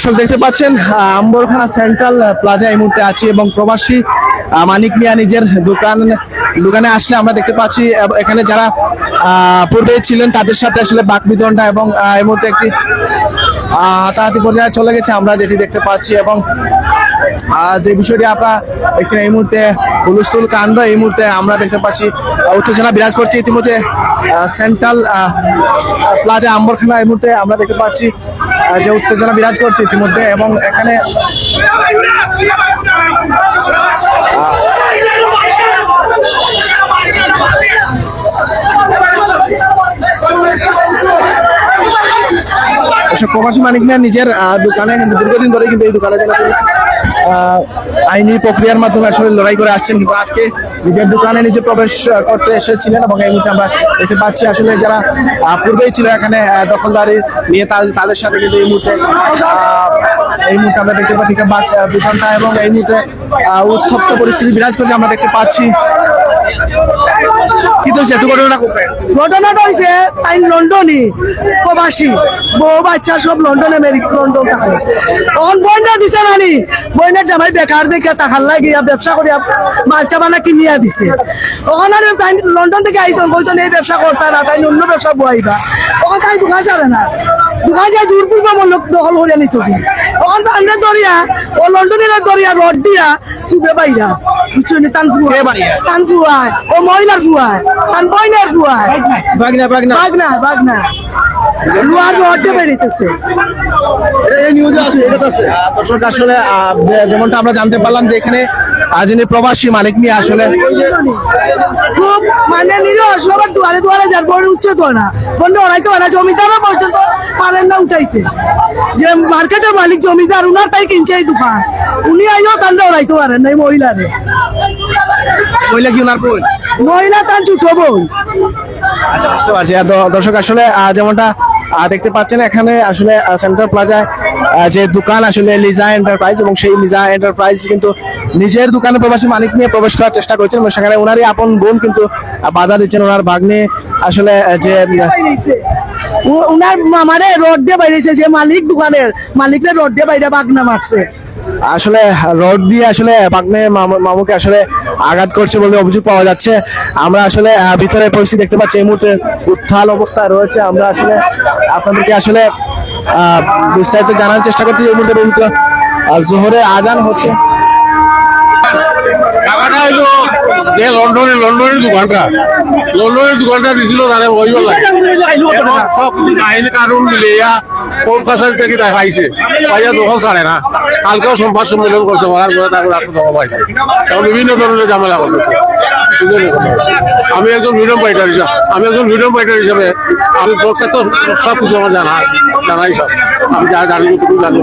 দর্শক দেখতে পাচ্ছেন আম্বরখানা সেন্ট্রাল প্লাজা এই মুহূর্তে আছি এবং প্রবাসী মানিক মিয়া নিজের দোকানে আসলে আমরা দেখতে পাচ্ছি এখানে যারা পূর্বে ছিলেন তাদের সাথে আসলে বাকবিতণ্ডা এবং এই মুহূর্তে একটি হাতাহাতি পর্যায়ে চলে গেছে আমরা যেটি দেখতে পাচ্ছি এবং যে বিষয়টি আপনারা দেখছেন এই মুহূর্তে হুলস্থুল কাণ্ড এই মুহূর্তে আমরা দেখতে পাচ্ছি উত্তেজনা বিরাজ করছে ইতিমধ্যে সেন্ট্রাল প্লাজা আম্বরখানা এই মুহূর্তে আমরা দেখতে পাচ্ছি যে উত্তেজনা বিরাজ করছে ইতিমধ্যে এবং এখানে প্রবাসী মানিক মিয়া নিজের দোকানে কিন্তু দীর্ঘদিন ধরে কিন্তু এই দোকানের জন্য আইনি প্রক্রিয়ার মাধ্যমে আসলে লড়াই করে আসছেন, কিন্তু আজকে নিজের দোকানে নিজে প্রবেশ করতে এসেছিলেন এবং এই মুহূর্তে আমরা দেখতে পাচ্ছি আসলে যারা পূর্বেই ছিল এখানে দখলদারি নিয়ে তাদের সাথে কিন্তু এই মুহূর্তে আমরা দেখতে পাচ্ছি বিতণ্ডা এবং এই মুহূর্তে উত্তপ্ত পরিস্থিতি বিরাজ করছে আমরা দেখতে পাচ্ছি। কিন্তু সেতু ঘটনাটা হয়েছে তাই লন্ডনে প্রবাসী বউ বাচ্চা সব লন্ডনে লন্ডন থাকে তখন বইনা দিছে নানি বইনার জামাই বেকার দেখে তাকার লাগিয়া ব্যবসা করিয়া মালচা বানা কিনিয়া দিছে তখন আর তাই লন্ডন থেকে আইসন কইছেন এই ব্যবসা করতে না তাই অন্য ব্যবসা বইবা তখন তাই দোকান চলে না দোকান যায় জোরপূর্বক লোক দখল করিয়া নিত তখন আমরা দরিয়া ও লন্ডনের দরিয়া রড দিয়া চুবে বাইরা বুঝছেন টান ফুয়ায় ও মহিলার ফুয়ায় টান বইনার ফুয়ায় বাগনা লোয়ার রডে বেরিতেছে দর্শক আসলে যেমনটা আমরা জানতে পারলাম যে এখানে যিনি প্রবাসী মানিক মিয়া আসলে খুব মানে নিরহ সবার দুয়ারে দুয়ারে যার বড় উচ্ছেদ হয় না বন্ধ ওরাইতে হয় না জমিদারও পর্যন্ত পারেন না উঠাইতে যে মার্কেটের মালিক জমিদার উনার তাই কিনছে এই দোকান উনি আইও তান্ডা ওরাইতে পারেন না এই মহিলারে মহিলা কি ওনার বোন মহিলা তার ছোট বোন। আচ্ছা বুঝতে পারছি। দর্শক আসলে যেমনটা দেখতে পাচ্ছেন এখানে আসলে সেন্ট্রাল প্লাজায় যে দোকান আসলে লিজা এন্টারপ্রাইজ এবং সেই লিজা এন্টারপ্রাইজ কিন্তু নিজের দোকানে প্রবাসী মালিক নিয়ে প্রবেশ করার চেষ্টা করছেন এবং সেখানে ওনারই আপন বোন কিন্তু বাধা দিচ্ছেন। ওনার ভাগ্নে আসলে যে উনার মামারে রড দিয়ে বাইরেছে যে মালিক দোকানের মালিকরে রড দিয়ে বাইরে বাগনা মারছে আসলে রড দিয়ে আসলে বাগনে মামুকে আসলে আঘাত করছে বলে অভিযোগ পাওয়া যাচ্ছে। আমরা আসলে ভিতরে পরিস্থিতি দেখতে পাচ্ছি এই মুহূর্তে উত্তাল অবস্থায় রয়েছে। আমরা আসলে আপনাদেরকে আসলে বিস্তারিত জানার চেষ্টা করছি। এই মুহূর্তে পবিত্র জোহরের আজান হচ্ছে। লন্ডনের দোকানটা দিছিল তারা ওই সব আইন কানুন মিলিয়া কোর্ট কাছারি থেকে দেখাইছে পাইয়া দখল ছাড়ে না। কালকেও সংবাদ সম্মেলন করছে করার পরে তারপর রাস্তা দখল পাইছে এবং বিভিন্ন ধরনের ঝামেলা করতেছে। আমি একজন ফ্রিডম ফাইটার হিসাবে আমি প্রখ্যাত সব কিছু আমার জানাই সব আমি যা জানি জানি